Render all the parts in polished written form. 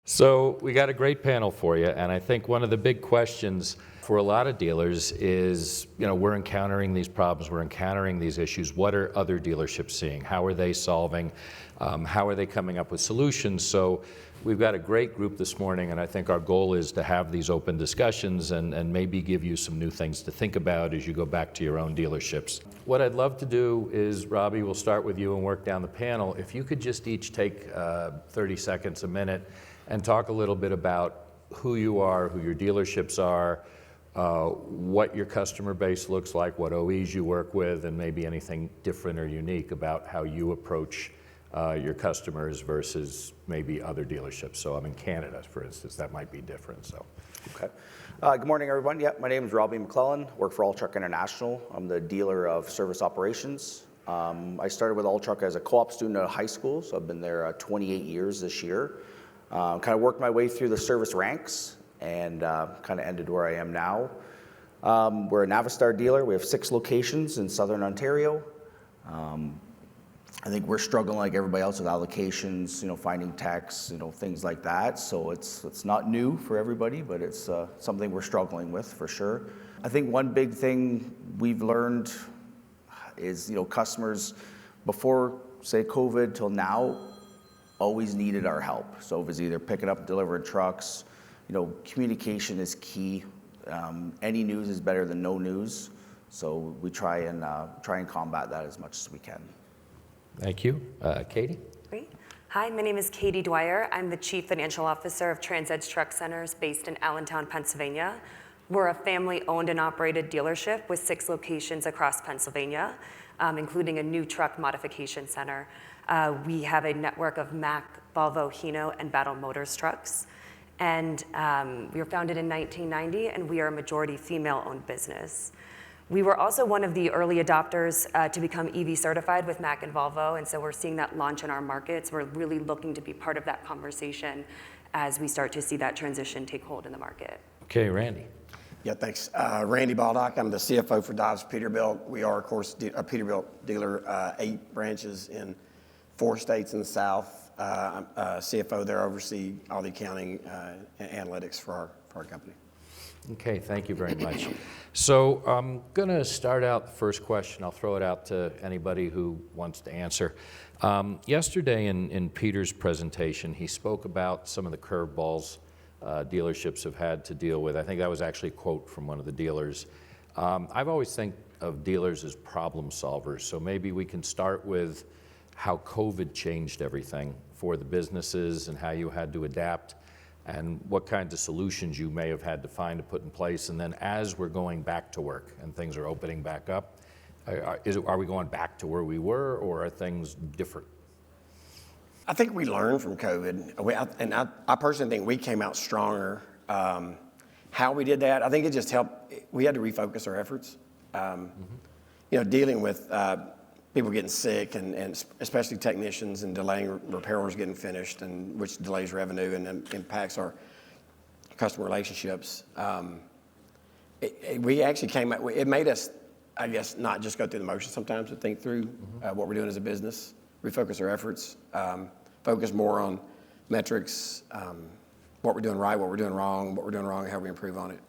So we got a great panel for you, and I think one of the big questions for a lot of dealers is, we're encountering these problems, we're encountering these issues. What are other dealerships seeing? How are they solving? How are they coming up with solutions? So we've got a great group this morning, and I think our goal is to have these open discussions and maybe give you some new things to think about as you go back to your own dealerships. What I'd love to do is, Robbie, we'll start with you and work down the panel. If you could just each take 30 seconds, a minute, and talk a little bit about who you are, who your dealerships are, what your customer base looks like, what OEs you work with, and maybe anything different or unique about how you approach your customers versus maybe other dealerships. So I'm in Canada, for instance, that might be different. So, okay. Good morning, everyone. Yeah, my name is Robbie McClellan. Work for All Truck International. I'm the dealer of service operations. I started with All Truck as a co-op student at high school, so I've been there 28 years this year. Kind of worked my way through the service ranks and kind of ended where I am now. We're a Navistar dealer. We have 6 locations in Southern Ontario. I think we're struggling like everybody else with allocations, finding techs, things like that. So it's not new for everybody, but it's something we're struggling with for sure. I think one big thing we've learned is, customers before, say, COVID till now, always needed our help. So it was either picking up, delivering trucks. Communication is key. Any news is better than no news. So we try and combat that as much as we can. Thank you. Katie? Great. Hi, my name is Katie Dwyer. I'm the Chief Financial Officer of TransEdge Truck Centers based in Allentown, Pennsylvania. We're a family-owned and operated dealership with 6 locations across Pennsylvania, including a new truck modification center. We have a network of Mack, Volvo, Hino, and Battle Motors trucks. And we were founded in 1990, and we are a majority female-owned business. We were also one of the early adopters to become EV certified with Mack and Volvo, and so we're seeing that launch in our markets. We're really looking to be part of that conversation as we start to see that transition take hold in the market. Okay, Randy. Yeah, thanks. Randy Baldock, I'm the CFO for Dodge Peterbilt. We are, of course, a Peterbilt dealer, 8 branches in 4 states in the South. I'm CFO there, oversee all the accounting and analytics for our company. Okay, thank you very much. So I'm going to start out the first question. I'll throw it out to anybody who wants to answer. Yesterday in Peter's presentation, he spoke about some of the curveballs dealerships have had to deal with. I think that was actually a quote from one of the dealers. I've always think of dealers as problem solvers, so maybe we can start with how COVID changed everything for the businesses and how you had to adapt and what kinds of solutions you may have had to find to put in place. And then as we're going back to work and things are opening back up, are we going back to where we were, or are things different? I think we learned from COVID, I personally think we came out stronger. How we did that, I think it just helped. We had to refocus our efforts. Dealing with people getting sick and especially technicians and delaying repair orders getting finished, and which delays revenue and impacts our customer relationships. We actually came out, it made us, I guess, not just go through the motions sometimes, but think through what we're doing as a business, refocus our efforts, focus more on metrics, what we're doing right, what we're doing wrong, how we improve on it.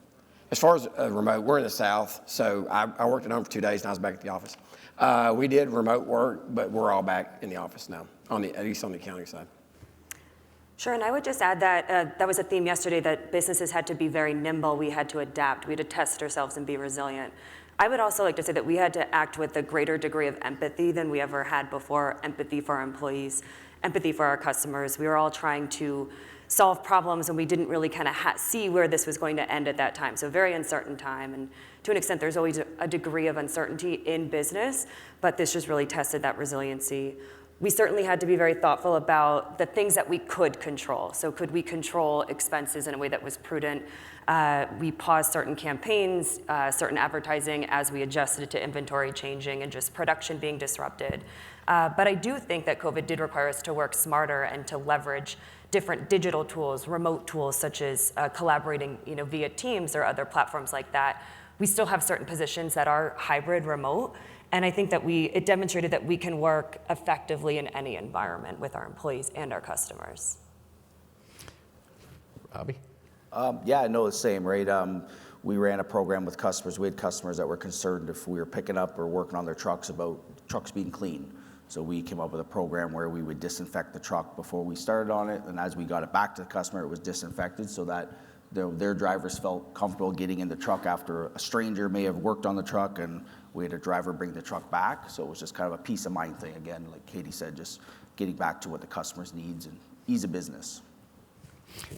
As far as remote, we're in the South, so I worked at home for 2 days and I was back at the office. We did remote work, but we're all back in the office now, at least on the accounting side. Sure, and I would just add that that was a theme yesterday, that businesses had to be very nimble. We had to adapt. We had to test ourselves and be resilient. I would also like to say that we had to act with a greater degree of empathy than we ever had before, empathy for our employees, empathy for our customers. We were all trying to solve problems, and we didn't really kind of see where this was going to end at that time. So very uncertain time, and to an extent there's always a degree of uncertainty in business, but this just really tested that resiliency. We certainly had to be very thoughtful about the things that we could control. So could we control expenses in a way that was prudent? We paused certain campaigns, certain advertising as we adjusted to inventory changing and just production being disrupted. But I do think that COVID did require us to work smarter and to leverage different digital tools, remote tools such as collaborating via Teams or other platforms like that. We still have certain positions that are hybrid remote, and I think that it demonstrated that we can work effectively in any environment with our employees and our customers. Hobby? Yeah, no, the same, right? We ran a program with customers. We had customers that were concerned if we were picking up or working on their trucks about trucks being clean. So we came up with a program where we would disinfect the truck before we started on it, and as we got it back to the customer, it was disinfected so that their drivers felt comfortable getting in the truck after a stranger may have worked on the truck, and we had a driver bring the truck back. So it was just kind of a peace of mind thing. Again, like Katie said, just getting back to what the customer's needs and ease of business.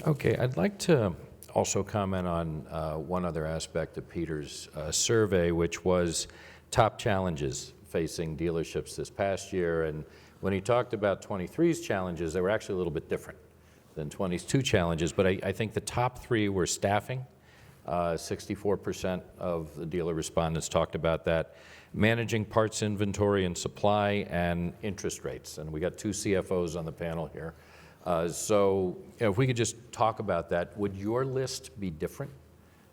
Okay, I'd like to also comment on one other aspect of Peter's survey, which was top challenges facing dealerships this past year. And when he talked about 23's challenges, they were actually a little bit different than 22 challenges. But I think the top three were staffing. 64% of the dealer respondents talked about that. Managing parts inventory and supply, and interest rates. And we got two CFOs on the panel here. So if we could just talk about that, would your list be different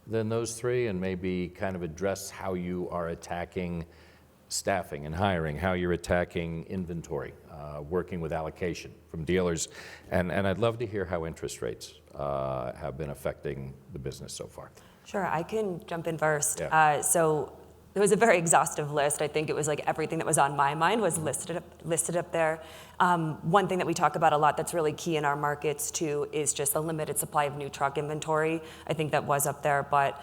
than those three, and maybe kind of address how you are attacking staffing and hiring, how you're attacking inventory, working with allocation from dealers, and I'd love to hear how interest rates have been affecting the business so far. Sure, I can jump in first. Yeah. So it was a very exhaustive list. I think it was like everything that was on my mind was listed up there. One thing that we talk about a lot that's really key in our markets too is just a limited supply of new truck inventory. I think that was up there, but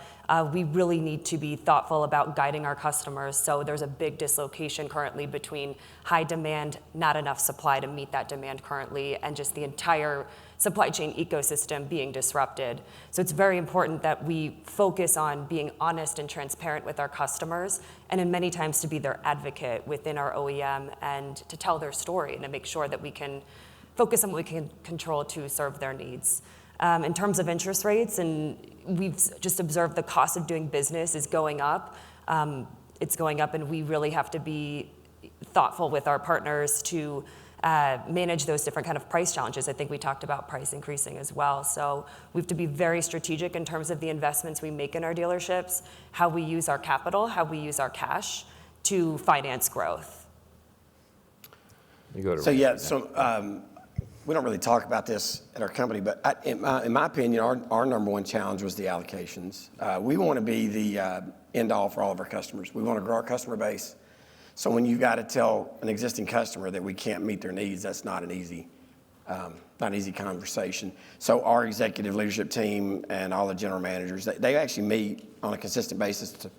we really need to be thoughtful about guiding our customers. So there's a big dislocation currently between high demand, not enough supply to meet that demand currently, and just the entire supply chain ecosystem being disrupted. So it's very important that we focus on being honest and transparent with our customers, and in many times to be their advocate within our OEM and to tell their story and to make sure that we can focus on what we can control to serve their needs. In terms of interest rates, and we've just observed the cost of doing business is going up. It's going up, and we really have to be thoughtful with our partners to manage those different kind of price challenges. I think we talked about price increasing as well. So we have to be very strategic in terms of the investments we make in our dealerships, how we use our capital, how we use our cash to finance growth. You go to So yeah, so we don't really talk about this at our company, but in my opinion, our number one challenge was the allocations. We want to be the end all for all of our customers. We want to grow our customer base. So when you've got to tell an existing customer that we can't meet their needs, that's not an easy conversation. So our executive leadership team and all the general managers, they actually meet on a consistent basis to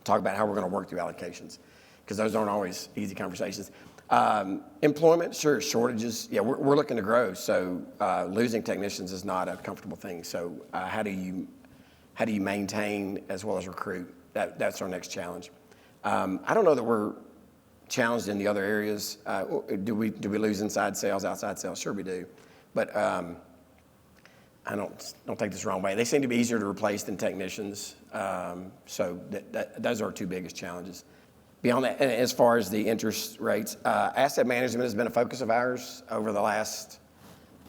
talk about how we're going to work through allocations, because those aren't always easy conversations. Employment, sure, shortages. Yeah, we're looking to grow, so losing technicians is not a comfortable thing. So how do you maintain as well as recruit? That's our next challenge. I don't know that we're challenged in the other areas. Do we lose inside sales, outside sales? Sure we do, but I don't take this the wrong way. They seem to be easier to replace than technicians. So those are our two biggest challenges. Beyond that, as far as the interest rates, asset management has been a focus of ours over the last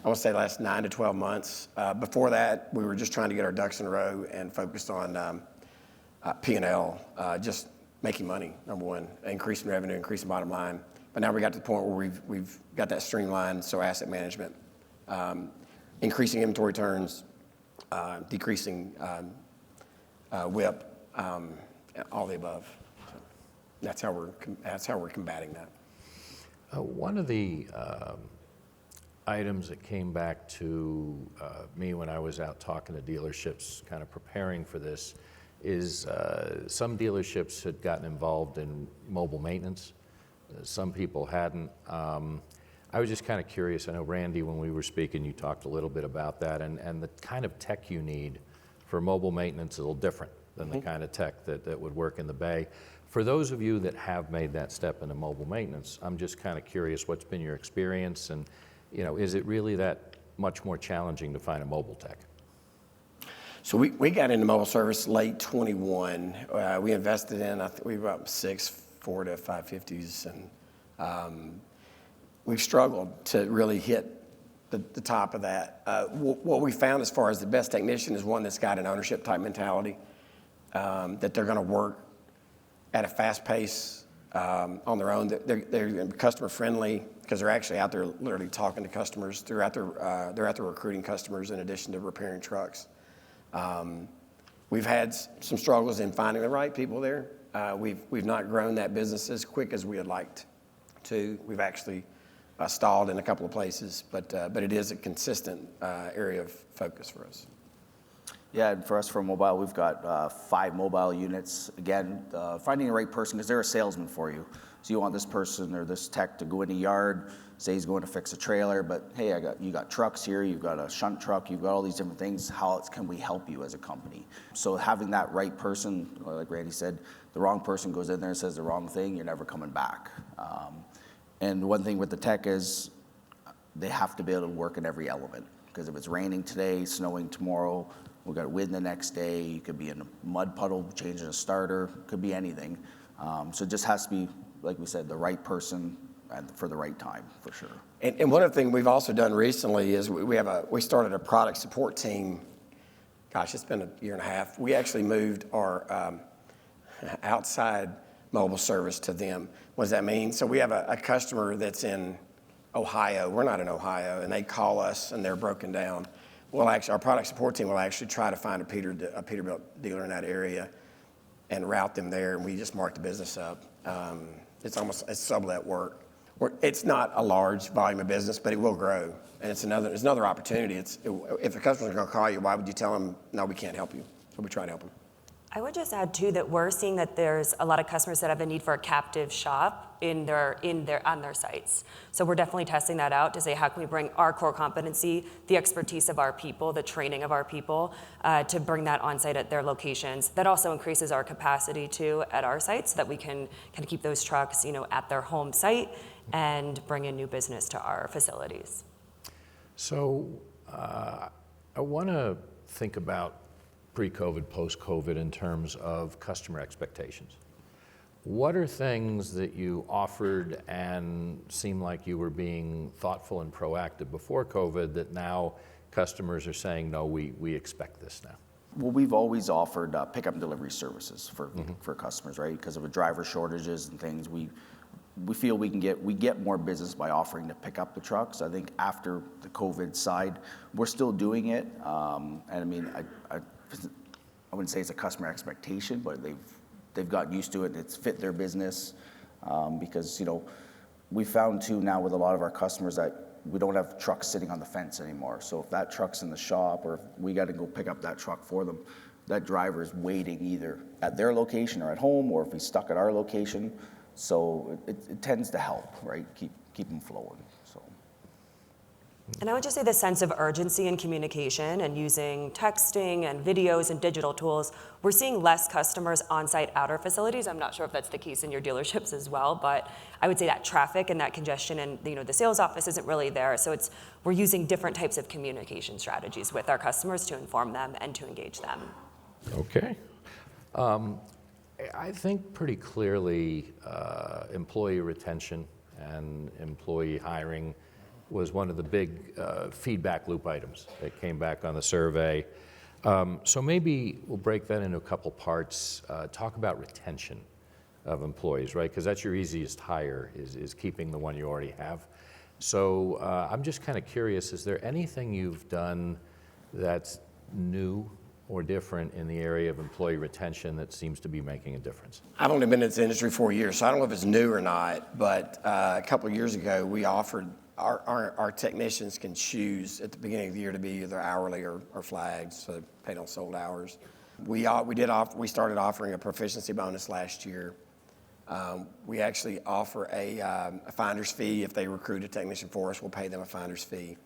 9 to 12 months. Before that, we were just trying to get our ducks in a row and focused on P&L, just making money, number one, increasing revenue, increasing bottom line. But now we got to the point where we've got that streamlined, so asset management, increasing inventory turns, decreasing WIP, all the above. So that's how we're combating that. One of the items that came back to me when I was out talking to dealerships, kind of preparing for this, is some dealerships had gotten involved in mobile maintenance. Some people hadn't. I was just kind of curious. I know, Randy, when we were speaking, you talked a little bit about that, and the kind of tech you need for mobile maintenance is a little different than the kind of tech that would work in the Bay. For those of you that have made that step into mobile maintenance, I'm just kind of curious, what's been your experience, and is it really that much more challenging to find a mobile tech? So we got into mobile service late 21. We invested in, I think we were up 6 Ford F-550s, and we've struggled to really hit the top of that. What we found as far as the best technician is one that's got an ownership type mentality, that they're going to work at a fast pace, on their own. They're customer friendly because they're actually out there literally talking to customers. They're out there recruiting customers in addition to repairing trucks. We've had some struggles in finding the right people there. We've not grown that business as quick as we had liked to. We've actually stalled in a couple of places, but it is a consistent area of focus for us. Yeah, and for us for mobile, we've got 5 mobile units. Again, finding the right person, because they're a salesman for you. So you want this person or this tech to go in a yard, say he's going to fix a trailer, but hey, you got trucks here, you've got a shunt truck, you've got all these different things. How else can we help you as a company? So having that right person, like Randy said, the wrong person goes in there and says the wrong thing, you're never coming back. And one thing with the tech is they have to be able to work in every element. Because if it's raining today, snowing tomorrow, we've got wind the next day, you could be in a mud puddle changing a starter, could be anything. So it just has to be, like we said, the right person and for the right time, for sure. And one of the things we've also done recently is we started a product support team. Gosh, it's been a year and a half. We actually moved our outside mobile service to them. What does that mean? So we have a customer that's in Ohio. We're not in Ohio, and they call us and they're broken down. Well, actually, our product support team will actually try to find a Peterbilt dealer in that area and route them there, and we just mark the business up. It's sublet work. It's not a large volume of business, but it will grow, and it's another opportunity. If the customer's going to call you, why would you tell them, no, we can't help you? So we try to help them. I would just add too that we're seeing that there's a lot of customers that have a need for a captive shop on their sites. So we're definitely testing that out to say how can we bring our core competency, the expertise of our people, the training of our people, to bring that on site at their locations. That also increases our capacity too at our sites so that we can kind of keep those trucks, at their home site and bring in new business to our facilities. So I want to think about pre-COVID, post-COVID in terms of customer expectations. What are things that you offered and seemed like you were being thoughtful and proactive before COVID that now customers are saying, no, we expect this now? Well, we've always offered pickup and delivery services for customers, right? Because of the driver shortages and things, we feel we get more business by offering to pick up the trucks. I think after the COVID side, we're still doing it, and I mean, I wouldn't say it's a customer expectation, but they've gotten used to it. It's fit their business because we found too now with a lot of our customers that we don't have trucks sitting on the fence anymore. So if that truck's in the shop or if we got to go pick up that truck for them, that driver's waiting either at their location or at home, or if he's stuck at our location. So it tends to help, right? Keep them flowing. So. And I would just say the sense of urgency and communication and using texting and videos and digital tools, we're seeing less customers on-site at our facilities. I'm not sure if that's the case in your dealerships as well, but I would say that traffic and that congestion and the sales office isn't really there. So we're using different types of communication strategies with our customers to inform them and to engage them. Okay. I think pretty clearly employee retention and employee hiring was one of the big feedback loop items that came back on the survey. So maybe we'll break that into a couple parts. Talk about retention of employees, right? Because that's your easiest hire is keeping the one you already have. So I'm just kind of curious, is there anything you've done that's new or different in the area of employee retention that seems to be making a difference? I've only been in this industry 4 years, so I don't know if it's new or not, but a couple of years ago, we offered our technicians can choose at the beginning of the year to be either hourly or flagged, so paid on sold hours. We started offering a proficiency bonus last year. We actually offer a finder's fee. If they recruit a technician for us, we'll pay them a finder's fee.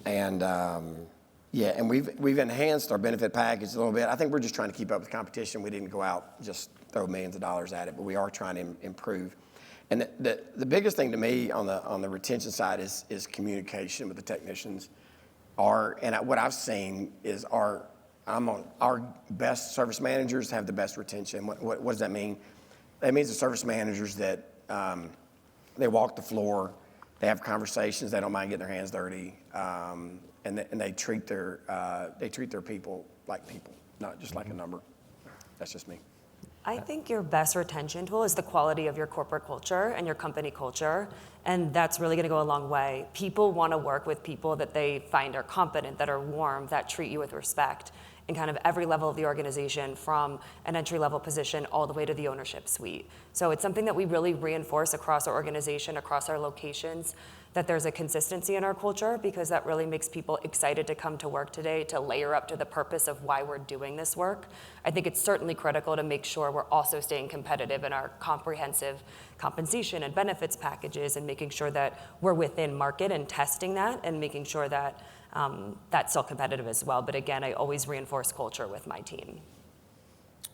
And and we've enhanced our benefit package a little bit. I think we're just trying to keep up with the competition. We didn't go out just throw millions of dollars at it, but we are trying to improve. And the biggest thing to me on the retention side is communication with the technicians. What I've seen is our best service managers have the best retention. What does that mean? That means the service managers that they walk the floor, they have conversations, they don't mind getting their hands dirty, and they treat their people like people, not just like a number. That's just me. I think your best retention tool is the quality of your corporate culture and your company culture, and that's really going to go a long way. People want to work with people that they find are competent, that are warm, that treat you with respect in kind of every level of the organization, from an entry-level position all the way to the ownership suite. So it's something that we really reinforce across our organization, across our locations, that there's a consistency in our culture, because that really makes people excited to come to work today, to layer up to the purpose of why we're doing this work. I think it's certainly critical to make sure we're also staying competitive in our comprehensive compensation and benefits packages, and making sure that we're within market and testing that and making sure that that's still competitive as well. But again, I always reinforce culture with my team.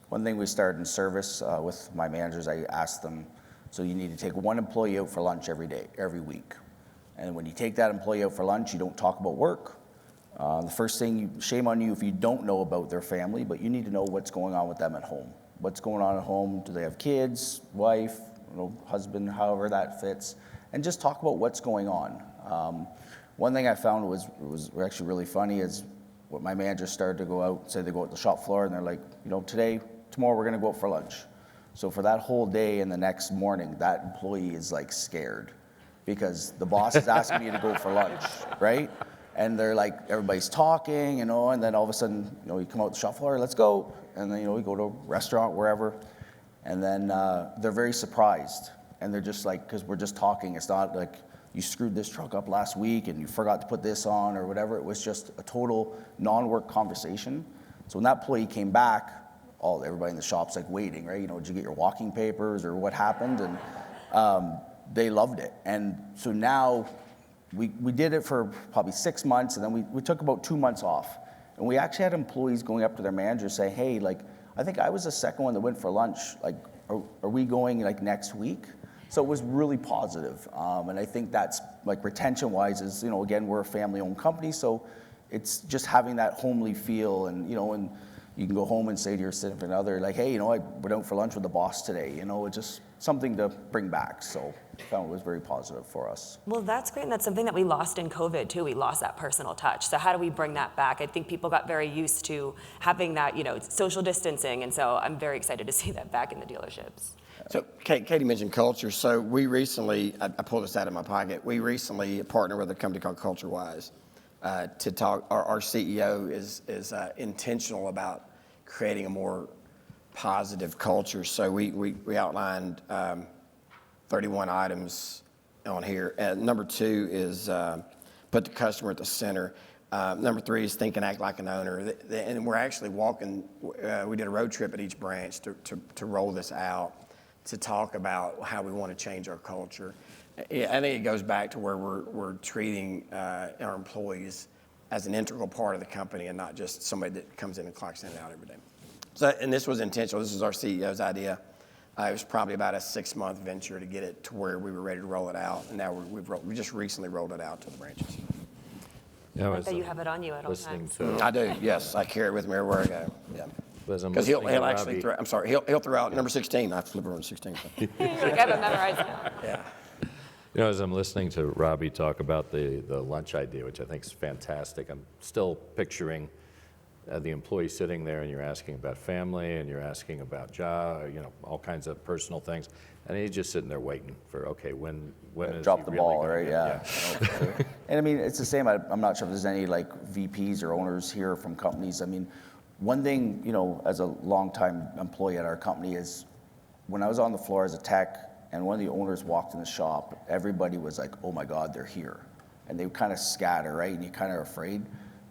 One thing we started in service with my managers, I asked them, so you need to take one employee out for lunch every day, every week. And when you take that employee out for lunch, you don't talk about work. The first thing, shame on you if you don't know about their family, but you need to know what's going on with them at home. What's going on at home? Do they have kids, wife, husband, however that fits? And just talk about what's going on. One thing I found was actually really funny is what my managers started to go out, say they go out to the shop floor, and they're like, tomorrow we're gonna go out for lunch. So for that whole day and the next morning, that employee is like scared, because the boss is asking you to go for lunch, right? And they're like, everybody's talking, and then all of a sudden, you come out the shop floor, let's go. And then, we go to a restaurant, wherever. And then they're very surprised. And they're just like, because we're just talking. It's not like you screwed this truck up last week and you forgot to put this on or whatever. It was just a total non-work conversation. So when that employee came back, everybody in the shop's like waiting, right? Did you get your walking papers or what happened? And they loved it. And so now we did it for probably 6 months, and then we took about 2 months off. And we actually had employees going up to their managers saying, hey, I think I was the second one that went for lunch. Are we going next week? So it was really positive. And I think that's retention-wise is, again, we're a family-owned company, so it's just having that homely feel, and you can go home and say to your significant other, hey, I went out for lunch with the boss today. It's just something to bring back. So I found it was very positive for us. Well, that's great, and that's something that we lost in COVID too. We lost that personal touch. So how do we bring that back? I think people got very used to having that, social distancing, and so I'm very excited to see that back in the dealerships. So Katie mentioned culture. So we recently, I pulled this out of my pocket, we recently partnered with a company called CultureWise to talk. Our CEO is intentional about creating a more positive culture. So we outlined 31 items on here. Number 2 is put the customer at the center. Number 3 is think and act like an owner. And we're actually walking, we did a road trip at each branch to roll this out, to talk about how we want to change our culture. I think it goes back to where we're treating our employees as an integral part of the company, and not just somebody that comes in and clocks in and out every day. So, and this was intentional. This was our CEO's idea. It was probably about a 6-month venture to get it to where we were ready to roll it out, and now we just recently rolled it out to the branches. That you have it on you at all times. I do, yes. I carry it with me everywhere I go. Yeah. Because he'll actually throw. I'm sorry. He'll throw out number 16. I have to flip over to 16. So. You're like, I have it memorized now. Yeah. As I'm listening to Robbie talk about the lunch idea, which I think is fantastic, I'm still picturing the employee sitting there, and you're asking about family, and you're asking about job, all kinds of personal things, and he's just sitting there waiting for, okay, when is drop he the really ball, gonna right? get- Yeah. And I mean, it's the same. I'm not sure if there's any VPs or owners here from companies. I mean, one thing, as a longtime employee at our company is, when I was on the floor as a tech and one of the owners walked in the shop, everybody was like, oh my God, they're here. And they kind of scatter, right? And you're kind of afraid.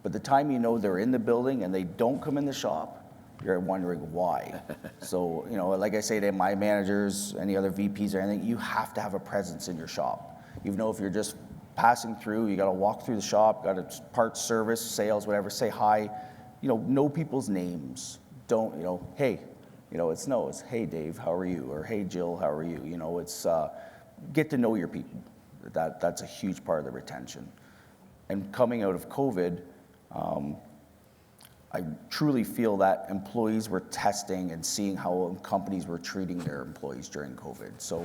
But the time they're in the building and they don't come in the shop, you're wondering why. So, like I say to my managers, any other VPs or anything, you have to have a presence in your shop. Even though if you're just passing through, you got to walk through the shop, got to parts, service, sales, whatever, say hi. Know people's names. Don't, hey, it's hey Dave, how are you? Or hey Jill, how are you? It's get to know your people. That's a huge part of the retention. And coming out of COVID, I truly feel that employees were testing and seeing how companies were treating their employees during COVID. So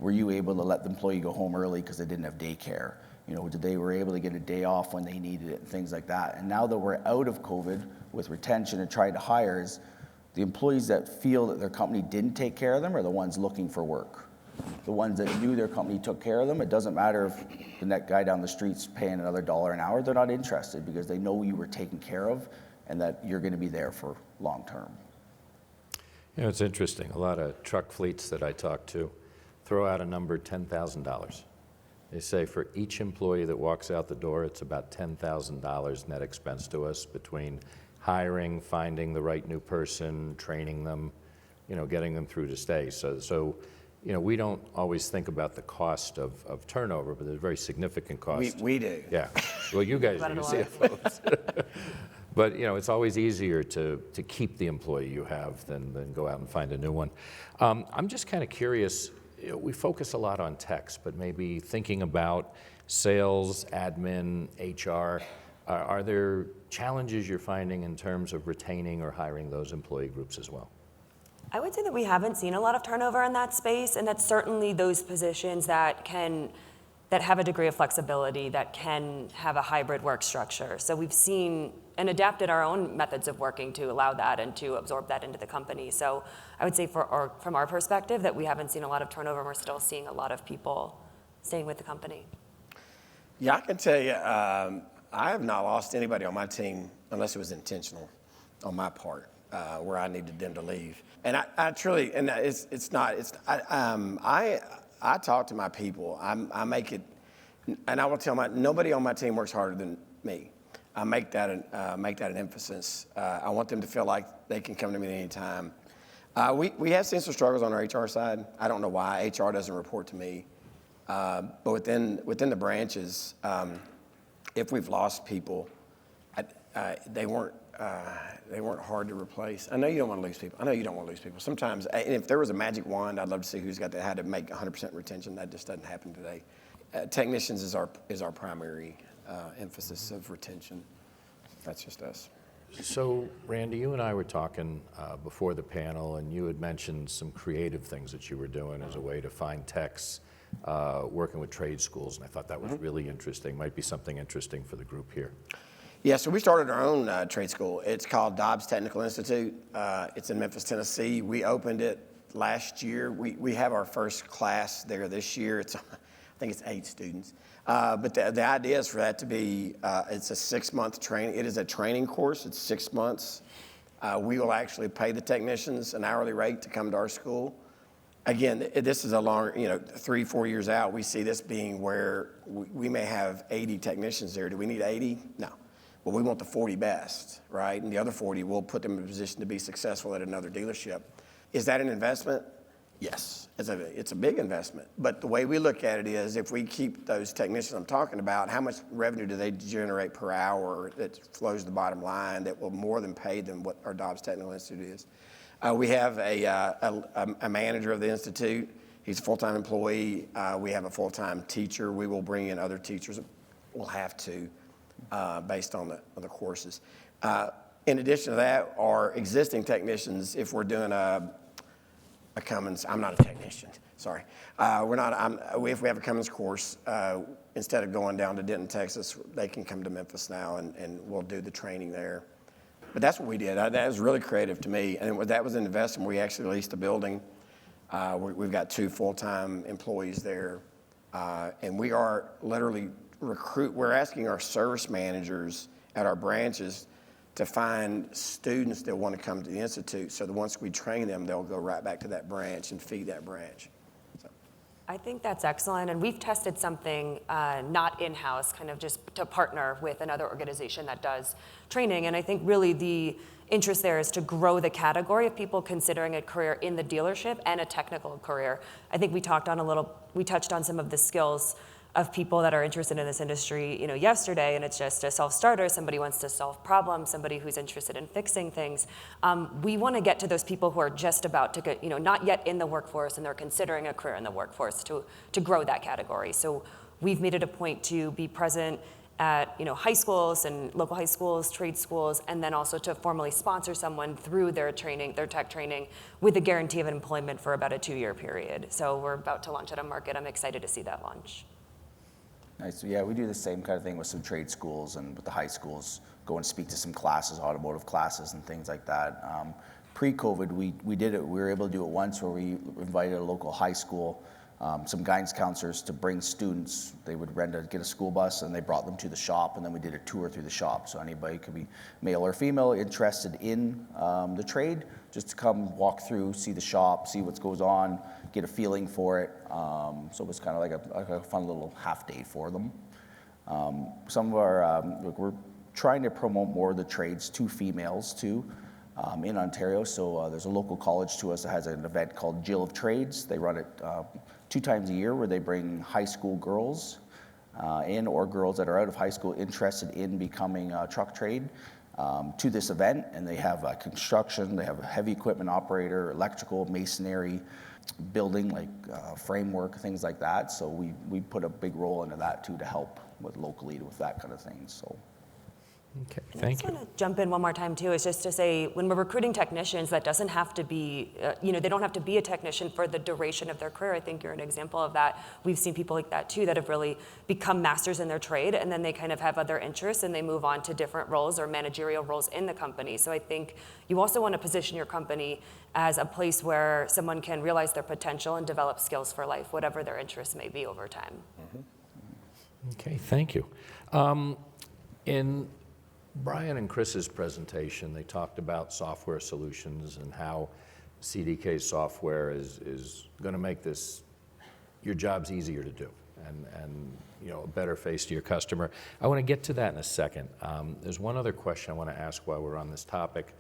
were you able to let the employee go home early because they didn't have daycare? Did they were able to get a day off when they needed it and things like that? And now that we're out of COVID with retention and trying to hire, The employees that feel that their company didn't take care of them are the ones looking for work. The ones that knew their company took care of them, it doesn't matter if the next guy down the street's paying another $1 an hour, they're not interested because they know you were taken care of and that you're going to be there for long term. You know, it's interesting. A lot of truck fleets that I talk to throw out a number, $10,000. They say for each employee that walks out the door, it's about $10,000 net expense to us between hiring, finding the right new person, training them, you know, getting them through to stay. So you know, we don't always think about the cost of turnover, but there's a very significant cost. We do. Yeah. Well, you guys About do, it a lot. CFOs. But, you know, it's always easier to keep the employee you have than go out and find a new one. I'm just kind of curious, you know, we focus a lot on techs, but maybe thinking about sales, admin, HR, are there challenges you're finding in terms of retaining or hiring those employee groups as well? I would say that we haven't seen a lot of turnover in that space, and that's certainly those positions that have a degree of flexibility, that can have a hybrid work structure. So we've seen and adapted our own methods of working to allow that and to absorb that into the company. So I would say from our perspective that we haven't seen a lot of turnover, and we're still seeing a lot of people staying with the company. Yeah, I can tell you, I have not lost anybody on my team unless it was intentional on my part, where I needed them to leave. And I truly, and I talk to my people. I make it, and I will tell nobody on my team works harder than me. I make that an emphasis. I want them to feel like they can come to me at any time. We have seen some struggles on our HR side. I don't know why HR doesn't report to me, but within the branches, if we've lost people, they weren't hard to replace. I know you don't want to lose people. I know you don't want to lose people. Sometimes, and if there was a magic wand, I'd love to see who's got that, how to make 100% retention. That just doesn't happen today. Technicians is our primary emphasis of retention. That's just us. So, Randy, you and I were talking before the panel, and you had mentioned some creative things that you were doing as a way to find techs working with trade schools, and I thought that was really interesting. Might be something interesting for the group here. Yeah, so we started our own trade school. It's called Dobbs Technical Institute. It's in Memphis, Tennessee. We opened it last year. We have our first class there this year. I think it's 8 students. But the idea is for that to be, it's a 6-month training. It is a training course. It's 6 months. We will actually pay the technicians an hourly rate to come to our school. Again, this is a long, 3-4 years out. We see this being where we may have 80 technicians there. Do we need 80? No. Well, we want the 40 best, right? And the other 40, we'll put them in a position to be successful at another dealership. Is that an investment? Yes, it's a big investment. But the way we look at it is if we keep those technicians I'm talking about, how much revenue do they generate per hour that flows to the bottom line that will more than pay them what our Dobbs Technical Institute is? We have a manager of the Institute. He's a full-time employee. We have a full-time teacher. We will bring in other teachers. We'll have to, based on the courses. In addition to that, our existing technicians, if we're doing a Cummins, I'm not a technician, sorry. If we have a Cummins course, instead of going down to Denton, Texas, they can come to Memphis now and we'll do the training there. But that's what we did. That was really creative to me. And that was an investment. We actually leased a building. We've got 2 full-time employees there. And we are literally we're asking our service managers at our branches to find students that want to come to the Institute so that once we train them, they'll go right back to that branch and feed that branch. So. I think that's excellent, and we've tested something not in-house, kind of just to partner with another organization that does training, and I think really the interest there is to grow the category of people considering a career in the dealership and a technical career. I think we touched on some of the skills of people that are interested in this industry, yesterday, and it's just a self-starter, somebody wants to solve problems, somebody who's interested in fixing things. We want to get to those people who are just about to get, not yet in the workforce and they're considering a career in the workforce to grow that category. So we've made it a point to be present at, high schools and local high schools, trade schools, and then also to formally sponsor someone through their training, their tech training, with a guarantee of employment for about a 2-year period. So we're about to launch at a market. I'm excited to see that launch. Nice. Yeah, we do the same kind of thing with some trade schools and with the high schools, go and speak to some classes, automotive classes and things like that. pre-COVID, we did it. We were able to do it once where we invited a local high school, some guidance counselors to bring students. They would get a school bus and they brought them to the shop, and then we did a tour through the shop. So anybody could be male or female interested in the trade, just to come walk through, see the shop, see what goes on, get a feeling for it. So it was kind of like a fun little half day for them. Some of our, we're trying to promote more of the trades to females too. In Ontario, so there's a local college to us that has an event called Jill of Trades. They run it 2 times a year where they bring high school girls in, or girls that are out of high school interested in becoming a truck trade to this event. And they have construction, they have a heavy equipment operator, electrical, masonry, building like framework, things like that. So we put a big role into that too, to help with locally with that kind of thing. So. Okay, thank you. I just want to jump in one more time too, is just to say, when we're recruiting technicians, that doesn't have to be, they don't have to be a technician for the duration of their career. I think you're an example of that. We've seen people like that too, that have really become masters in their trade, and then they kind of have other interests and they move on to different roles or managerial roles in the company. So I think you also want to position your company as a place where someone can realize their potential and develop skills for life, whatever their interests may be over time. Mm-hmm. Okay, thank you. In Brian and Chris's presentation, they talked about software solutions and how CDK software is going to make your jobs easier to do and a better face to your customer. I want to get to that in a second. There's one other question I want to ask while we're on this topic,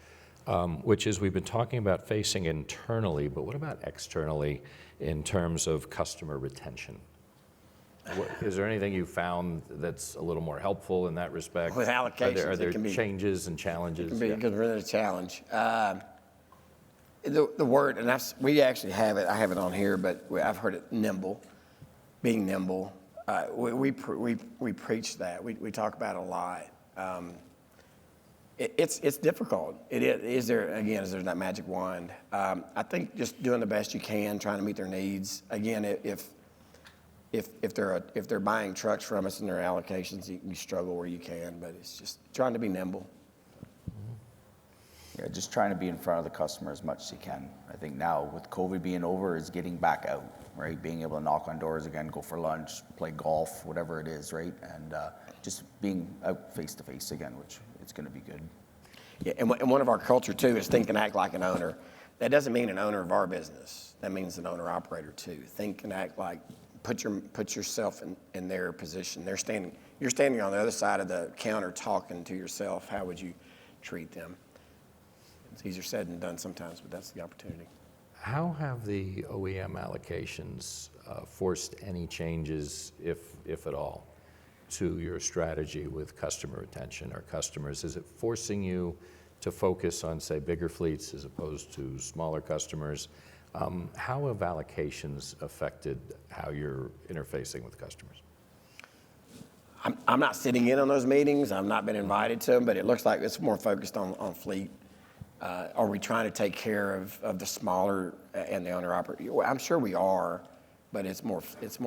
which is we've been talking about facing internally, but what about externally in terms of customer retention? Is there anything you found that's a little more helpful in that respect? With allocations, are there it can be changes and challenges? It can be really a challenge. The word, and we actually have it. I have it on here, but I've heard it nimble, being nimble. We preach that. We talk about it a lot. It's difficult. Is there that magic wand? I think just doing the best you can, trying to meet their needs. Again, if they're buying trucks from us and their allocations, you struggle where you can, but it's just trying to be nimble. Yeah, just trying to be in front of the customer as much as you can. I think now with COVID being over is getting back out, right? Being able to knock on doors again, go for lunch, play golf, whatever it is, right? And just being out face to face again, which it's going to be good. Yeah, and one of our culture too is think and act like an owner. That doesn't mean an owner of our business. That means an owner operator too. Think and act like. Put yourself in their position. You're standing on the other side of the counter talking to yourself. How would you treat them? It's easier said than done sometimes, but that's the opportunity. How have the OEM allocations forced any changes, if at all, to your strategy with customer retention or customers? Is it forcing you to focus on, say, bigger fleets as opposed to smaller customers? How have allocations affected how you're interfacing with customers? I'm not sitting in on those meetings. I've not been invited to them, but it looks like it's more focused on fleet. Are we trying to take care of the smaller and the owner operator? Well, I'm sure we are, but it's more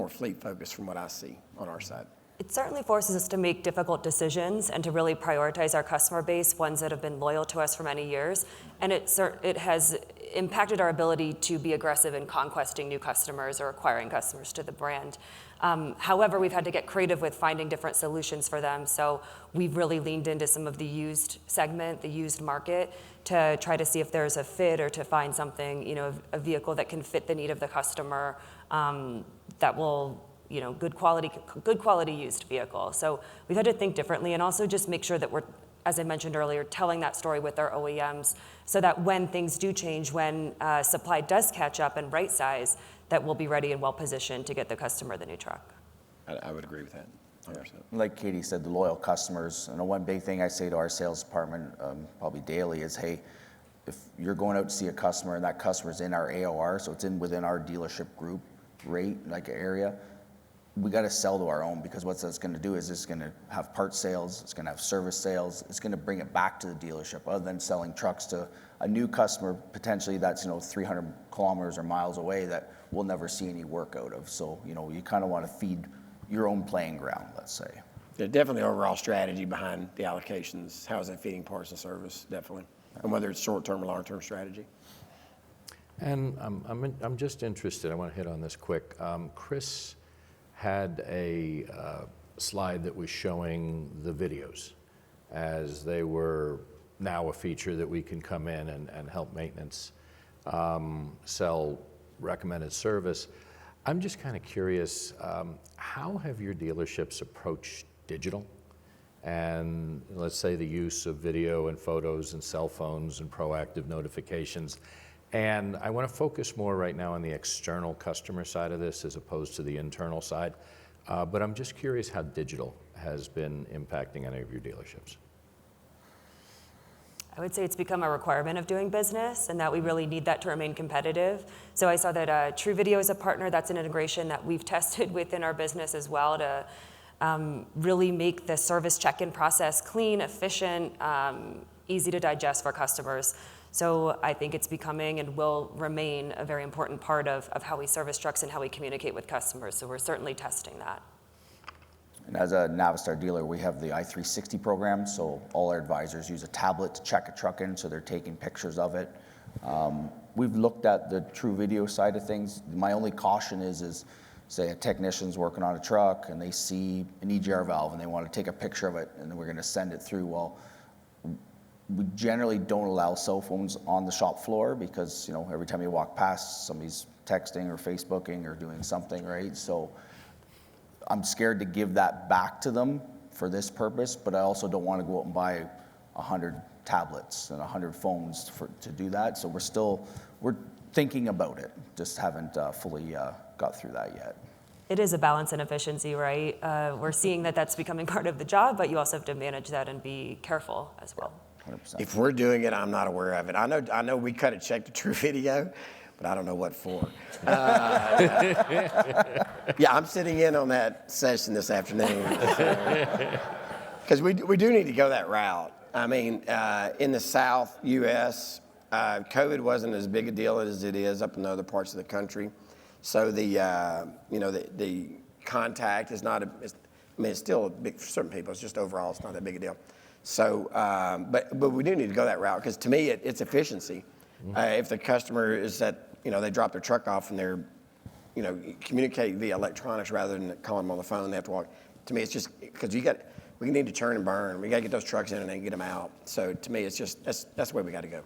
fleet focused from what I see on our side. It certainly forces us to make difficult decisions and to really prioritize our customer base, ones that have been loyal to us for many years. And it has impacted our ability to be aggressive in conquesting new customers or acquiring customers to the brand. However, we've had to get creative with finding different solutions for them. So we've really leaned into some of the used segment, the used market, to try to see if there's a fit or to find something, a vehicle that can fit the need of the customer, that will, good quality used vehicle. So we've had to think differently and also just make sure that we're, as I mentioned earlier, telling that story with our OEMs so that when things do change, when supply does catch up and right size, that we'll be ready and well positioned to get the customer the new truck. I would agree with that. 100%. Like Katie said, the loyal customers, one big thing I say to our sales department probably daily is, hey, if you're going out to see a customer and that customer's in our AOR, so it's within our dealership group rate, like area, we got to sell to our own, because what that's going to do is it's going to have parts sales, it's going to have service sales, it's going to bring it back to the dealership, other than selling trucks to a new customer potentially that's 300 kilometers or miles away that we'll never see any work out of. So you kind of want to feed your own playing ground, let's say. There's definitely overall strategy behind the allocations. How is that feeding parts and service? Definitely. and whether it's short-term or long-term strategy. And I'm just interested, I want to hit on this quick. Chris had a slide that was showing the videos as they were now a feature that we can come in and help maintenance sell recommended service. I'm just kind of curious, how have your dealerships approached digital? And let's say the use of video and photos and cell phones and proactive notifications. And I want to focus more right now on the external customer side of this as opposed to the internal side. But I'm just curious how digital has been impacting any of your dealerships. I would say it's become a requirement of doing business and that we really need that to remain competitive. So I saw that True Video is a partner. That's an integration that we've tested within our business as well to really make the service check-in process clean, efficient, easy to digest for customers. So I think it's becoming and will remain a very important part of how we service trucks and how we communicate with customers. So we're certainly testing that. And as a Navistar dealer, we have the i360 program, so all our advisors use a tablet to check a truck in, so they're taking pictures of it. We've looked at the True Video side of things. My only caution is say a technician's working on a truck and they see an EGR valve and they want to take a picture of it and then we're going to send it through. Well, we generally don't allow cell phones on the shop floor because, you know, every time you walk past, somebody's texting or Facebooking or doing something, right? So I'm scared to give that back to them for this purpose, but I also don't want to go out and buy 100 tablets and 100 phones to do that. So we're thinking about it, just haven't fully got through that yet. It is a balance and efficiency, right? We're seeing that that's becoming part of the job, but you also have to manage that and be careful as well. 100%. If we're doing it, I'm not aware of it. I know we cut a check to True Video, but I don't know what for. Yeah, I'm sitting in on that session this afternoon. Because we do need to go that route. I mean, in the South U.S., COVID wasn't as big a deal as it is up in other parts of the country. So the contact is not it's still a big for certain people. It's just overall, it's not that big a deal. So, but we do need to go that route because to me, it's efficiency. If the customer is they drop their truck off and they're, communicate via electronics rather than calling them on the phone, they have to walk. To me, it's just because we need to churn and burn. We got to get those trucks in and then get them out. So to me, it's just that's the way we got to go.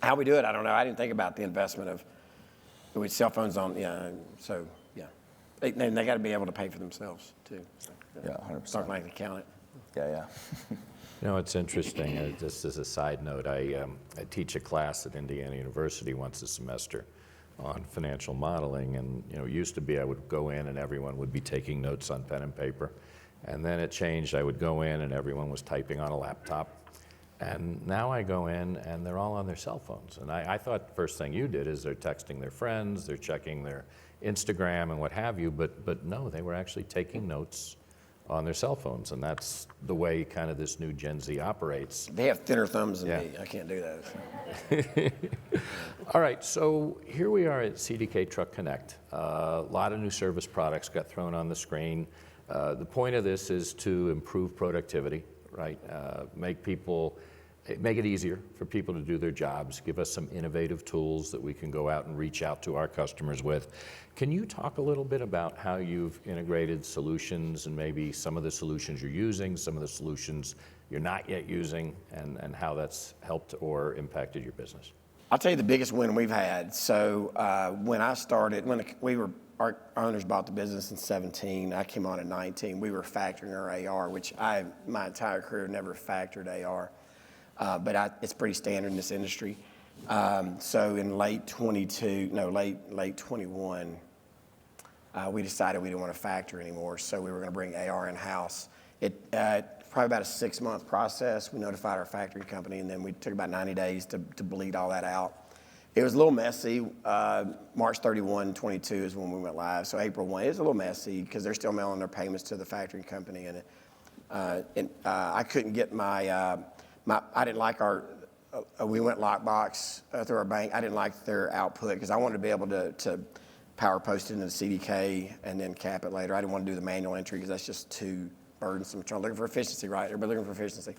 How we do it, I don't know. I didn't think about the investment of with cell phones on. Yeah, so yeah, they got to be able to pay for themselves too. So, Yeah, 100%. Start like to count it. Yeah. It's interesting, just as a side note, I teach a class at Indiana University once a semester on financial modeling, and it used to be I would go in and everyone would be taking notes on pen and paper, and then it changed. I would go in and everyone was typing on a laptop, and now I go in and they're all on their cell phones, and I thought the first thing you did is they're texting their friends, they're checking their Instagram and what have you, but no, they were actually taking notes on their cell phones, and that's the way kind of this new Gen Z operates. They have thinner thumbs than me. I can't do that. So. All right, so here we are at CDK Truck Connect. A lot of new service products got thrown on the screen. The point of this is to improve productivity, right? Make it easier for people to do their jobs, give us some innovative tools that we can go out and reach out to our customers with. Can you talk a little bit about how you've integrated solutions and maybe some of the solutions you're using, some of the solutions you're not yet using, and how that's helped or impacted your business? I'll tell you the biggest win we've had. So when I started, our owners bought the business in 17, I came on in 19, we were factoring our AR, which my entire career never factored AR. But it's pretty standard in this industry. So in late 21, we decided we didn't want to factor anymore, so we were going to bring AR in-house. Probably about a 6-month process. We notified our factoring company, and then we took about 90 days to bleed all that out. It was a little messy. March 31, 22 is when we went live. So April 1, it was a little messy because they're still mailing their payments to the factoring company, and I couldn't get I didn't like we went lockbox through our bank. I didn't like their output because I wanted to be able to power post it into the CDK and then cap it later. I didn't want to do the manual entry because that's just too burdensome. I'm looking for efficiency, right? Everybody looking for efficiency.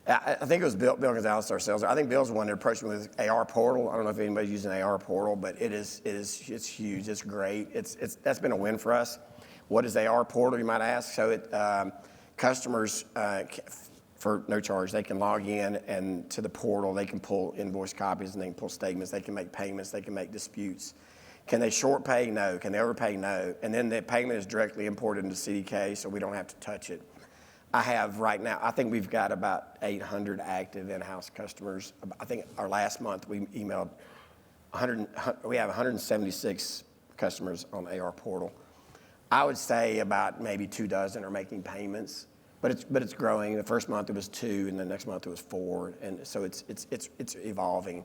I think it was Bill Gonzalez, our sales. I think Bill's the one that approached me with AR portal. I don't know if anybody's using AR portal, but it's huge. It's great. That's been a win for us. What is AR portal, you might ask? So customers, for no charge, they can log in and to the portal, they can pull invoice copies and they can pull statements, they can make payments, they can make disputes. Can they short pay? No. Can they overpay? No. And then the payment is directly imported into CDK, so we don't have to touch it. I have right now, I think we've got about 800 active in-house customers. I think our last month we emailed we have 176 customers on the AR portal. I would say about maybe 24 are making payments, but it's growing. The first month it was 2, and the next month it was 4, and so it's evolving.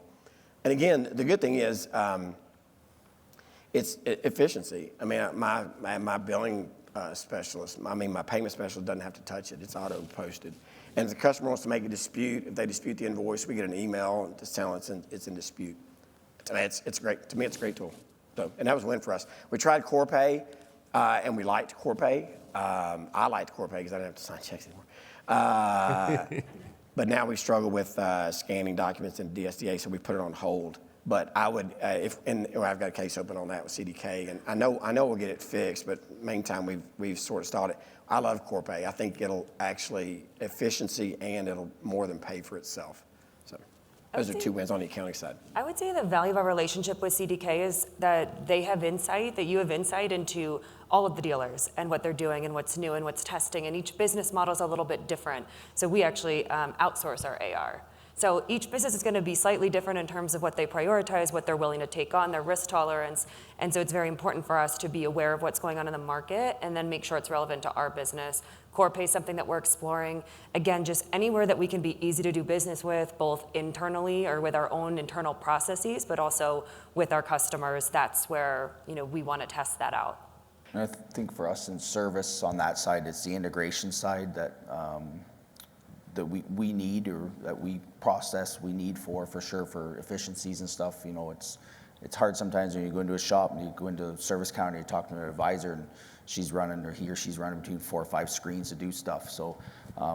And again, the good thing is it's efficiency. I mean, my billing specialist, my payment specialist doesn't have to touch it. It's auto posted. And if the customer wants to make a dispute, if they dispute the invoice, we get an email to tell it's in dispute. It's great. To me, it's a great tool. So, and that was a win for us. We tried Corpay, and we liked Corpay. I liked Corpay because I didn't have to sign checks anymore. But now we struggle with scanning documents in DSDA, so we put it on hold. But I would, I've got a case open on that with CDK, and I know we'll get it fixed. But meantime, we've sort of stalled it. I love Corpay. I think it'll actually efficiency, and it'll more than pay for itself. So those are 2 wins on the accounting side. I would say the value of our relationship with CDK is that they have insight, that you have insight into all of the dealers and what they're doing and what's new and what's testing. And each business model is a little bit different. So we actually outsource our AR. So each business is going to be slightly different in terms of what they prioritize, what they're willing to take on, their risk tolerance. And so it's very important for us to be aware of what's going on in the market and then make sure it's relevant to our business. Corpay is something that we're exploring. Again, just anywhere that we can be easy to do business with, both internally or with our own internal processes, but also with our customers, that's where we want to test that out. And I think for us in service on that side, it's the integration side that we need, or that we need for sure for efficiencies and stuff. It's hard sometimes when you go into a shop and you go into a service counter, you talk to an advisor, and he or she's running between 4 or 5 screens to do stuff. So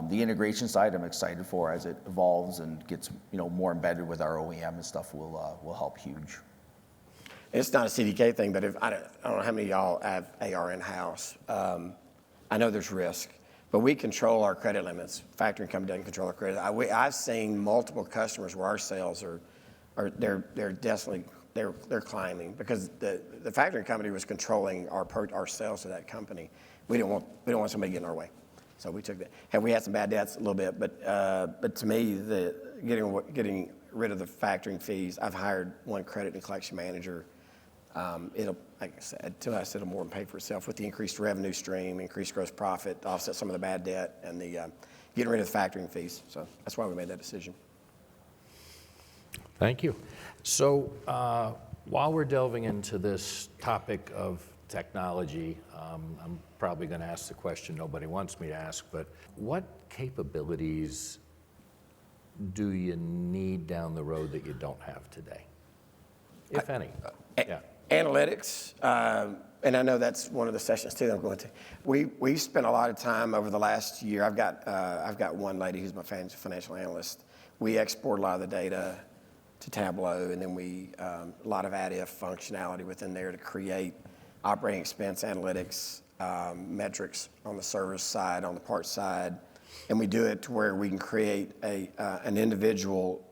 the integration side I'm excited for as it evolves and gets more embedded with our OEM and stuff will help huge. It's not a CDK thing, but I don't know how many of y'all have AR in-house. I know there's risk, but we control our credit limits. Factoring company doesn't control our credit. I've seen multiple customers where our sales they're definitely climbing because the factoring company was controlling our sales to that company. We don't want somebody getting in our way, so we took that. Have we had some bad debts a little bit? But to me, getting rid of the factoring fees. I've hired one credit and collection manager. It'll, like I said, to us, it'll more than pay for itself with the increased revenue stream, increased gross profit, to offset some of the bad debt, and the getting rid of the factoring fees. So that's why we made that decision. Thank you. So while we're delving into this topic of technology, I'm probably going to ask the question nobody wants me to ask, but what capabilities do you need down the road that you don't have today, if any? Yeah. Analytics, and I know that's one of the sessions too that I'm going to. We've spent a lot of time over the last year. I've got one lady who's my financial analyst. We export a lot of the data to Tableau, and then a lot of add-if functionality within there to create operating expense analytics, metrics on the service side, on the parts side, and we do it to where we can create an individual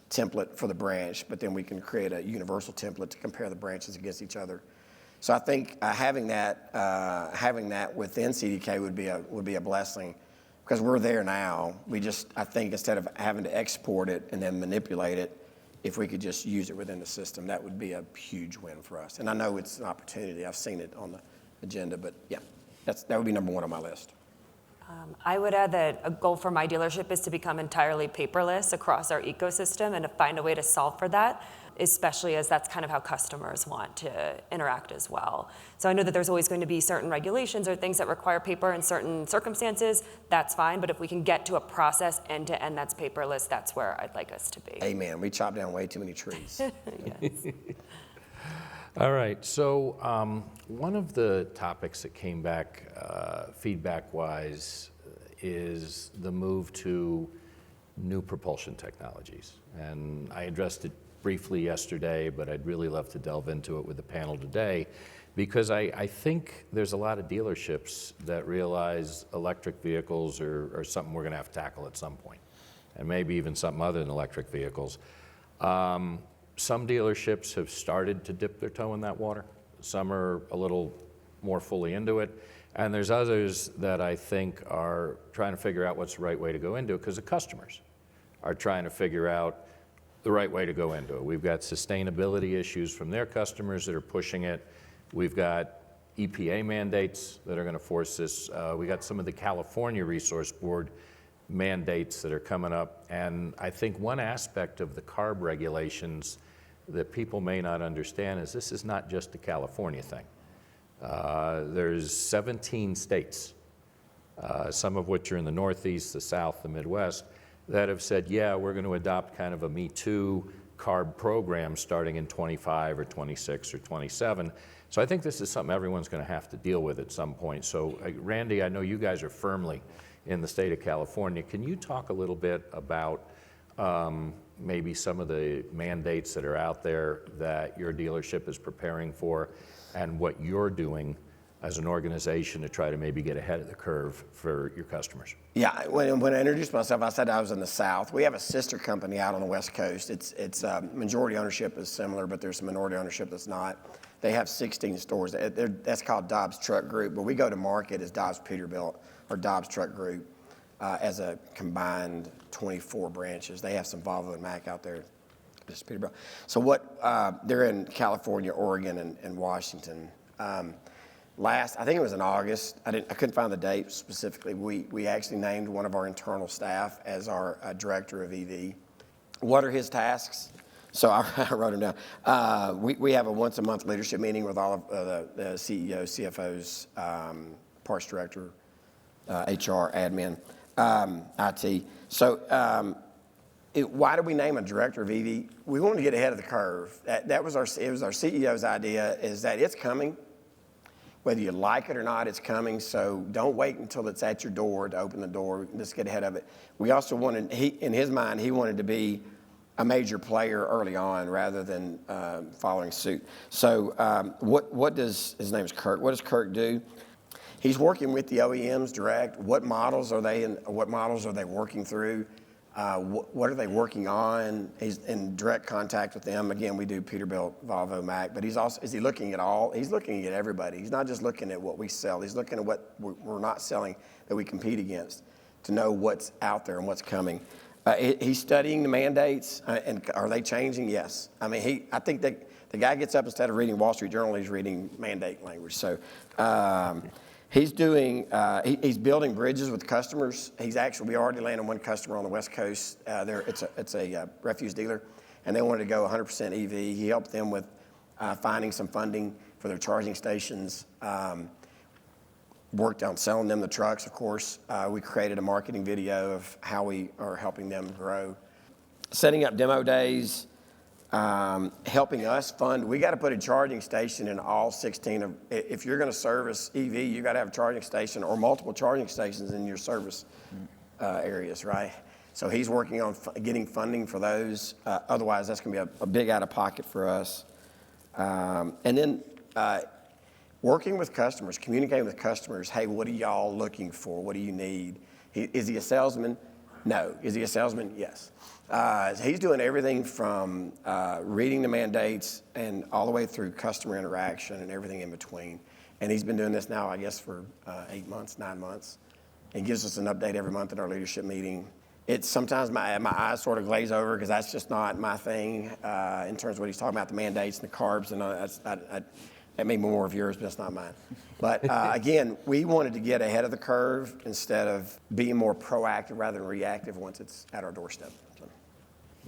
template for the branch, but then we can create a universal template to compare the branches against each other. So I think having that within CDK would be a blessing, because we're there now. I think instead of having to export it and then manipulate it, if we could just use it within the system, that would be a huge win for us. And I know it's an opportunity. I've seen it on the agenda, but yeah, that would be number 1 on my list. I would add that a goal for my dealership is to become entirely paperless across our ecosystem and to find a way to solve for that, especially as that's kind of how customers want to interact as well. So I know that there's always going to be certain regulations or things that require paper in certain circumstances. That's fine, but if we can get to a process end to end that's paperless, that's where I'd like us to be. Amen. We chop down way too many trees. Yes. All right, so one of the topics that came back feedback-wise is the move to new propulsion technologies. And I addressed it briefly yesterday, but I'd really love to delve into it with the panel today, because I think there's a lot of dealerships that realize electric vehicles are something we're gonna have to tackle at some point, and maybe even something other than electric vehicles. Some dealerships have started to dip their toe in that water. Some are a little more fully into it. And there's others that I think are trying to figure out what's the right way to go into it, because the customers are trying to figure out the right way to go into it. We've got sustainability issues from their customers that are pushing it. We've got EPA mandates that are going to force this. We got some of the California Resource Board mandates that are coming up. And I think one aspect of the CARB regulations that people may not understand is this is not just a California thing. There's 17 states, some of which are in the Northeast, the South, the Midwest, that have said, yeah, we're going to adopt kind of a Me Too CARB program starting in 25 or 26 or 27. So I think this is something everyone's going to have to deal with at some point. So Randy, I know you guys are firmly in the state of California. Can you talk a little bit about maybe some of the mandates that are out there that your dealership is preparing for, and what you're doing as an organization to try to maybe get ahead of the curve for your customers? Yeah, when I introduced myself, I said I was in the South. We have a sister company out on the West Coast. It's majority ownership is similar, but there's some minority ownership that's not. They have 16 stores. That's called Dobbs Truck Group, but we go to market as Dobbs Peterbilt or Dobbs Truck Group as a combined 24 branches. They have some Volvo and Mack out there. Just Peterbilt. So they're in California, Oregon, and Washington. I think it was in August. I couldn't find the date specifically. We actually named one of our internal staff as our director of EV. What are his tasks? So I wrote them down. We have a once a month leadership meeting with all of the CEOs, CFOs, parts director, HR, admin, IT. So why did we name a director of EV? We wanted to get ahead of the curve. It was our CEO's idea, is that it's coming. Whether you like it or not, it's coming. So don't wait until it's at your door to open the door. Let's get ahead of it. We also wanted, in his mind, he wanted to be a major player early on rather than following suit. So what does, his name is Kirk, what does Kirk do? He's working with the OEMs direct. What models are they in, what models are they working through? What are they working on? He's in direct contact with them. Again, we do Peterbilt, Volvo, Mack, but is he looking at all? He's looking at everybody. He's not just looking at what we sell. He's looking at what we're not selling that we compete against to know what's out there and what's coming. He's studying the mandates, and are they changing? Yes. I mean, I think that the guy gets up, instead of reading Wall Street Journal, he's reading mandate language. So he's building bridges with customers. We already landed one customer on the West Coast. It's a refuse dealer, and they wanted to go 100% EV. He helped them with finding some funding for their charging stations. Worked on selling them the trucks, of course. We created a marketing video of how we are helping them grow. Setting up demo days, helping us fund. We got to put a charging station in all 16 of, if you're going to service EV, you got to have a charging station or multiple charging stations in your service areas, right? So he's working on getting funding for those. Otherwise, that's going to be a big out of pocket for us. And then working with customers, communicating with customers. Hey, what are y'all looking for? What do you need? Is he a salesman? No. Is he a salesman? Yes. He's doing everything from reading the mandates and all the way through customer interaction and everything in between. And he's been doing this now, I guess, for 8 months, 9 months. And gives us an update every month at our leadership meeting. It's sometimes my eyes sort of glaze over because that's just not my thing in terms of what he's talking about, the mandates and the carbs. And that may be more of yours, but that's not mine. But again, we wanted to get ahead of the curve instead of being more proactive rather than reactive once it's at our doorstep. So.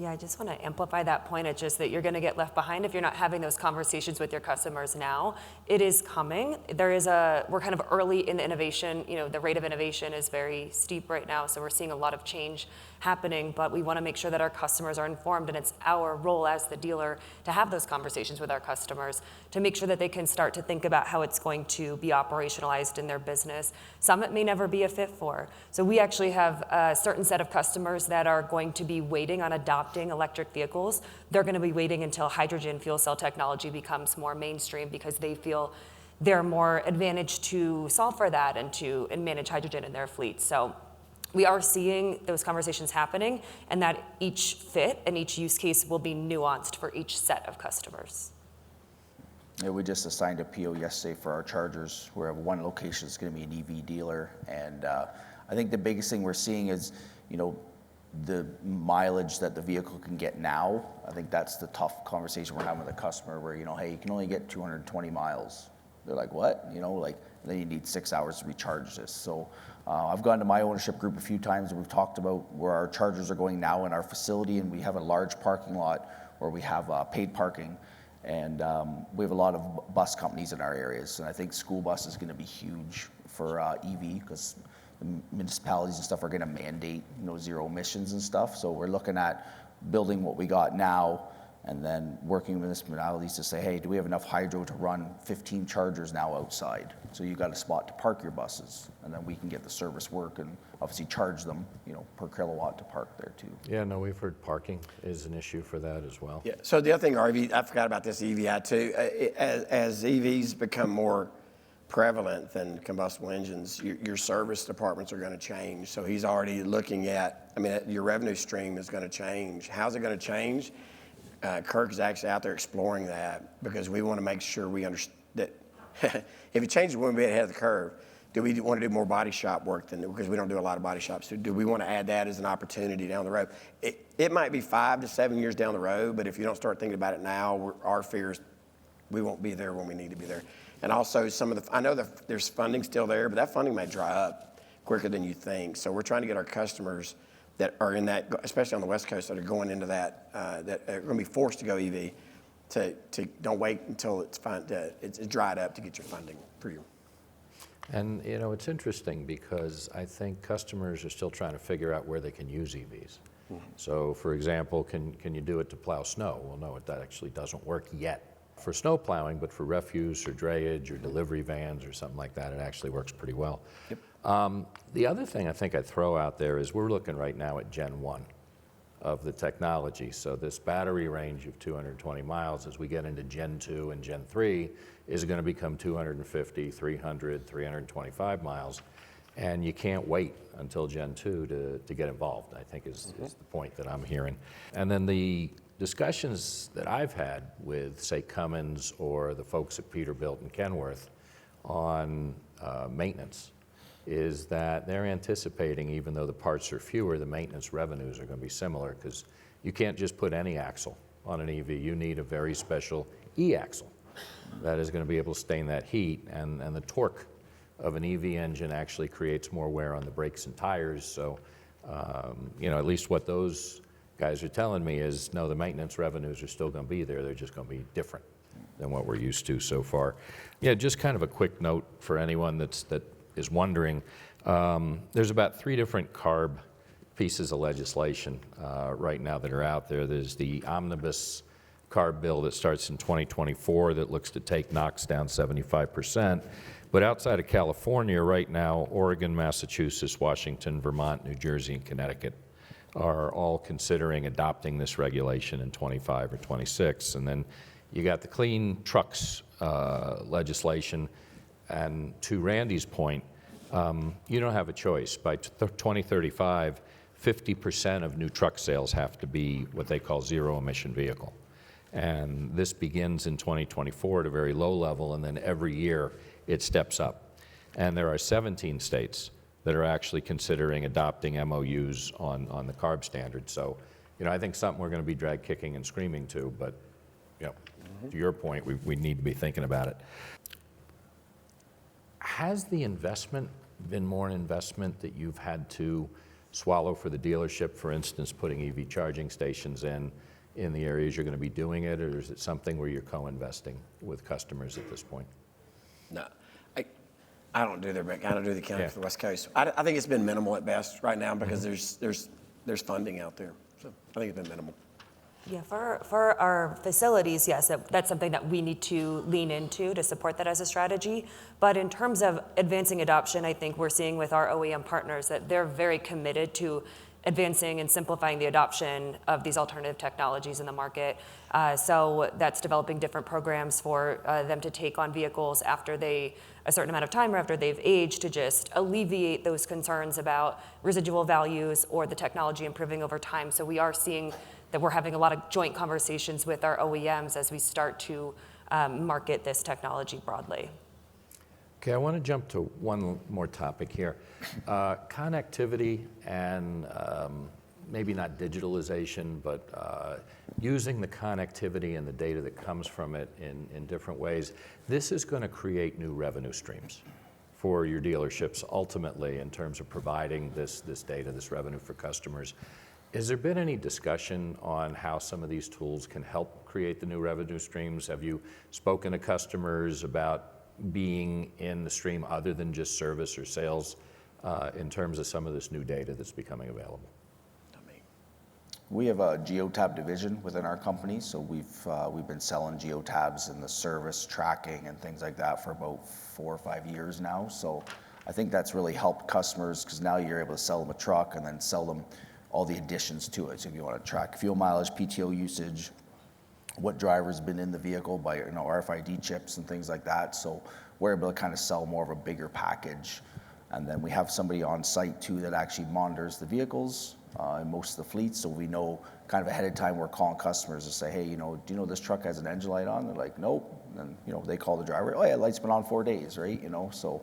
Yeah, I just want to amplify that point. It's just that you're going to get left behind if you're not having those conversations with your customers now. It is coming. We're kind of early in the innovation. The rate of innovation is very steep right now, so we're seeing a lot of change happening, but we want to make sure that our customers are informed, and it's our role as the dealer to have those conversations with our customers to make sure that they can start to think about how it's going to be operationalized in their business. Some it may never be a fit for. So we actually have a certain set of customers that are going to be waiting on adopting electric vehicles. They're going to be waiting until hydrogen fuel cell technology becomes more mainstream because they feel they're more advantaged to solve for that and manage hydrogen in their fleet. So we are seeing those conversations happening, and that each fit and each use case will be nuanced for each set of customers. Yeah, we just assigned a PO yesterday for our chargers. Where one location is going to be an EV dealer, and I think the biggest thing we're seeing is, the mileage that the vehicle can get now. I think that's the tough conversation we're having with the customer, where hey, you can only get 220 miles. They're like, what? Then you need 6 hours to recharge this. So I've gone to my ownership group a few times, and we've talked about where our chargers are going now in our facility, and we have a large parking lot where we have paid parking, and we have a lot of bus companies in our areas, and I think school bus is going to be huge for EV, because the municipalities and stuff are going to mandate zero emissions and stuff. So we're looking at building what we got now, and then working with municipalities to say, hey, do we have enough hydro to run 15 chargers now outside? So you got a spot to park your buses, and then we can get the service work and obviously charge them, per kilowatt to park there too. Yeah, no, we've heard parking is an issue for that as well. Yeah. So the other thing, RV, I forgot about this EVI too. As EVs become more prevalent than combustible engines, your service departments are going to change. So he's already looking at, your revenue stream is going to change. How's it going to change? Kirk is actually out there exploring that, because we want to make sure we understand that if it changes, we'll be ahead of the curve. Do we want to do more body shop work because we don't do a lot of body shops? Do we want to add that as an opportunity down the road? It might be 5 to 7 years down the road, but if you don't start thinking about it now, our fears, we won't be there when we need to be there. And also I know that there's funding still there, but that funding may dry up quicker than you think. So we're trying to get our customers that are in that, especially on the West Coast, that are going into that are going to be forced to go EV, to don't wait until it's dried up to get your funding for you. And it's interesting, because I think customers are still trying to figure out where they can use EVs. Mm-hmm. So for example, can you do it to plow snow? Well, no, that actually doesn't work yet for snow plowing, but for refuse or drayage or delivery vans or something like that, it actually works pretty well. Yep. The other thing I think I'd throw out there is we're looking right now at Gen 1 of the technology. So this battery range of 220 miles, as we get into Gen 2 and Gen 3, is going to become 250, 300, 325 miles. And you can't wait until Gen 2 to get involved, I think is the point that I'm hearing. And then the discussions that I've had with, say, Cummins or the folks at Peterbilt and Kenworth on maintenance is that they're anticipating, even though the parts are fewer, the maintenance revenues are going to be similar, because you can't just put any axle on an EV. You need a very special E-axle that is going to be able to sustain that heat, and the torque of an EV engine actually creates more wear on the brakes and tires. So, at least what those guys are telling me is, no, the maintenance revenues are still going to be there. They're just going to be different than what we're used to so far. Yeah, just kind of a quick note for anyone that is wondering. There's about 3 different CARB pieces of legislation right now that are out there. There's the omnibus CARB bill that starts in 2024 that looks to take NOx down 75%. But outside of California right now, Oregon, Massachusetts, Washington, Vermont, New Jersey, and Connecticut are all considering adopting this regulation in 25 or 26. And then you got the clean trucks legislation. And to Randy's point, you don't have a choice. By 2035, 50% of new truck sales have to be what they call zero-emission vehicle. And this begins in 2024 at a very low level, and then every year it steps up. And there are 17 states that are actually considering adopting MOUs on the CARB standard. So, I think something we're going to be drag kicking and screaming to, but, to your point, we need to be thinking about it. Has the investment been more an investment that you've had to swallow for the dealership, for instance, putting EV charging stations in the areas you're going to be doing it, or is it something where you're co-investing with customers at this point? No, I don't do the accounting Yeah. for the West Coast. I think it's been minimal at best right now because there's funding out there. So I think it's been minimal. Yeah, for our facilities, yes, that's something that we need to lean into to support that as a strategy. But in terms of advancing adoption, I think we're seeing with our OEM partners that they're very committed to advancing and simplifying the adoption of these alternative technologies in the market. So that's developing different programs for them to take on vehicles after a certain amount of time or after they've aged, to just alleviate those concerns about residual values or the technology improving over time. So we are seeing that we're having a lot of joint conversations with our OEMs as we start to market this technology broadly. Okay, I want to jump to one more topic here. Connectivity and maybe not digitalization, but using the connectivity and the data that comes from it in different ways. This is going to create new revenue streams for your dealerships ultimately in terms of providing this data, this revenue for customers. Has there been any discussion on how some of these tools can help create the new revenue streams? Have you spoken to customers about being in the stream other than just service or sales in terms of some of this new data that's becoming available? We have a geotab division within our company, so we've been selling geotabs in the service tracking and things like that for about 4 or 5 years now. So I think that's really helped customers because now you're able to sell them a truck and then sell them all the additions to it. So if you want to track fuel mileage, PTO usage, what driver's been in the vehicle by RFID chips and things like that. So we're able to kind of sell more of a bigger package. And then we have somebody on site too that actually monitors the vehicles in most of the fleets. So we know kind of ahead of time we're calling customers to say, hey, do you know this truck has an engine light on? They're like, nope. And then they call the driver, oh yeah, light's been on 4 days, right? So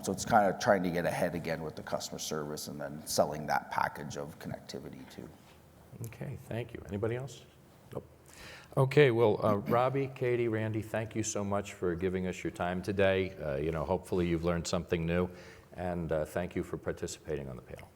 it's kind of trying to get ahead again with the customer service and then selling that package of connectivity too. Okay, thank you. Anybody else? Nope. Okay, well, Robbie, Katie, Randy, thank you so much for giving us your time today. Hopefully you've learned something new, and thank you for participating on the panel.